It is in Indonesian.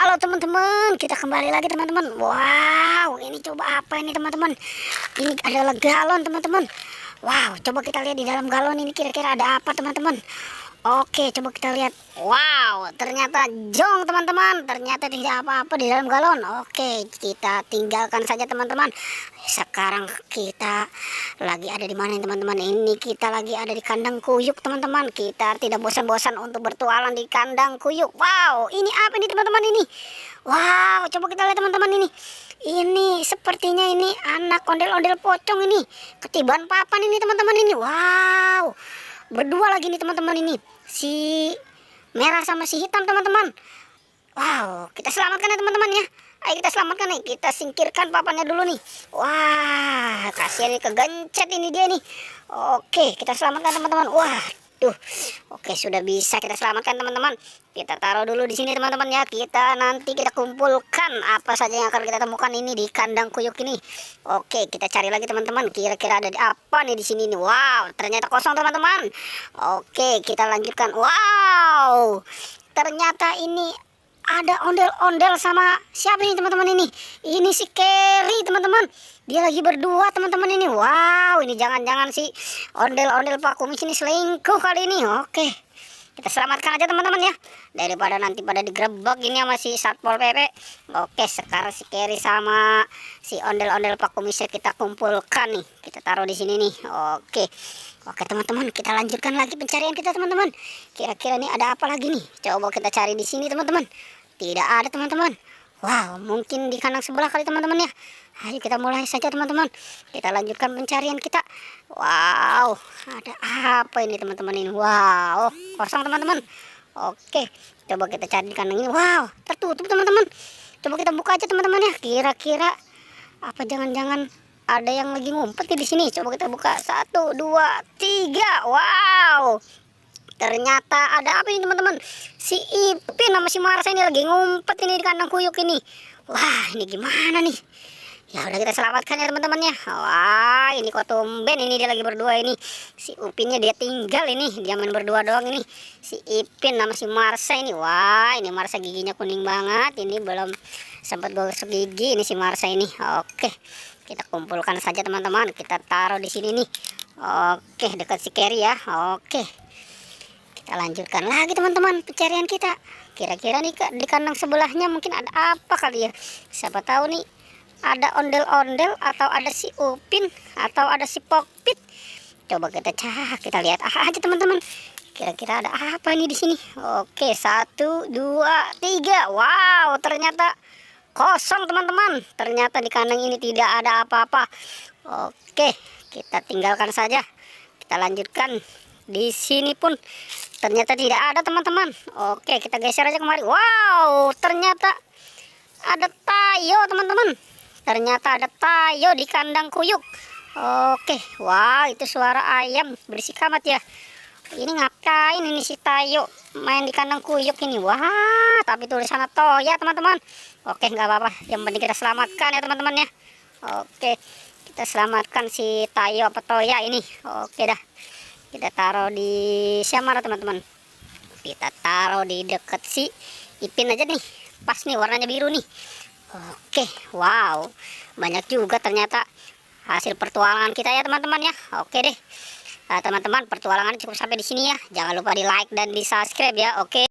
Halo teman-teman, kita kembali lagi teman-teman. Wow, ini coba apa ini teman-teman? Ini adalah galon teman-teman. Wow, coba kita lihat di dalam galon ini kira-kira ada apa teman-teman. Oke, coba kita lihat. Wow, ternyata jong teman-teman. Ternyata tidak apa-apa di dalam galon. Oke, kita tinggalkan saja teman-teman. Sekarang kita lagi ada di mana teman-teman? Ini kita lagi ada di kandang kuyuk teman-teman. Kita tidak bosan-bosan untuk bertualang di kandang kuyuk. Wow, ini apa ini teman-teman ini? Wow, coba kita lihat teman-teman ini. Ini sepertinya ini anak ondel-ondel pocong ini. Ketiban papan ini teman-teman ini. Wow. Berdua lagi nih teman-teman ini. Si merah sama si hitam teman-teman. Wow, kita selamatkan ya teman-teman ya. Ayo kita selamatkan nih. Kita singkirkan papannya dulu nih. Wah, kasihan nih, kegencet ini dia nih. Oke, kita selamatkan teman-teman. Wah, tuh. Oke, sudah bisa kita selamatkan teman-teman. Kita taruh dulu di sini teman-teman ya. Nanti kita kumpulkan apa saja yang akan kita temukan ini di kandang kuyuk ini. Oke, kita cari lagi teman-teman. Kira-kira ada apa nih di sini nih? Wow, ternyata kosong teman-teman. Oke, kita lanjutkan. Wow, ternyata ini ada ondel-ondel sama siapa nih teman-teman ini? Ini si Kerry teman-teman. Dia lagi berdua teman-teman ini. Wow, ini jangan-jangan si ondel-ondel Pak Kumis ini selingkuh kali ini. Oke, kita selamatkan aja teman-teman ya. Daripada nanti pada digerebek ini sama si Satpol PP. Oke, sekarang si Kerry sama si ondel-ondel Pak Kumis kita kumpulkan nih. Kita taruh di sini nih. Oke teman-teman, kita lanjutkan lagi pencarian kita teman-teman. Kira-kira nih ada apa lagi nih? Coba kita cari di sini teman-teman. Tidak ada teman-teman. Wow, mungkin di kandang sebelah kali teman-teman ya. Ayo kita mulai saja teman-teman. Kita lanjutkan pencarian kita. Wow, ada apa ini teman-teman ini? Wow, kosong teman-teman. Oke, coba kita cari di kandang ini. Wow, tertutup teman-teman. Coba kita buka aja teman-teman ya. Kira-kira apa jangan-jangan ada yang lagi ngumpet di sini? Coba kita buka. 1, 2, 3. Wow. Ternyata ada apa ini teman-teman? Si Ipin sama si Marsa ini lagi ngumpet ini di kandang kuyuk ini. Wah, ini gimana nih? Ya udah kita selamatkan ya teman-teman ya. Wah, ini kok tumben ini dia lagi berdua ini. Si Upinnya dia tinggal ini, dia main berdua doang ini. Si Ipin sama si Marsa ini. Wah, ini Marsa giginya kuning banget. Ini belum sempat gosok gigi ini si Marsa ini. Oke, kita kumpulkan saja teman-teman. Kita taruh di sini nih. Oke, dekat si Kerry ya. Oke, kita lanjutkan lagi teman-teman pencarian kita. Kira-kira nih di kandang sebelahnya mungkin ada apa kali ya? Siapa tahu nih ada ondel-ondel atau ada si Upin atau ada si Pokpit. Coba kita lihat aja teman-teman. Kira-kira ada apa nih di sini? Oke, 1, 2, 3. Wow, ternyata kosong teman-teman. Ternyata di kandang ini tidak ada apa-apa. Oke, kita tinggalkan saja. Kita lanjutkan. Di sini pun ternyata tidak ada teman-teman. Oke, kita geser aja kemari. Wow, ternyata ada tayo teman-teman. Ternyata ada tayo di kandang kuyuk. Oke, wow, itu suara ayam berisik amat ya. Ini ngapain ini si tayo main di kandang kuyuk ini? Wah, tapi tulisannya Toya teman-teman. Oke, nggak apa-apa. Yang penting kita selamatkan ya teman-teman ya. Oke, kita selamatkan si tayo apa Toya ini. Oke dah. Kita taruh di siapa teman-teman? Kita taruh di deket si Ipin aja nih. Pas nih warnanya biru nih. Oke, wow. Banyak juga ternyata hasil pertualangan kita ya teman-teman ya. Oke deh. Teman-teman, pertualangan cukup sampai di sini ya. Jangan lupa di like dan di subscribe ya. Oke.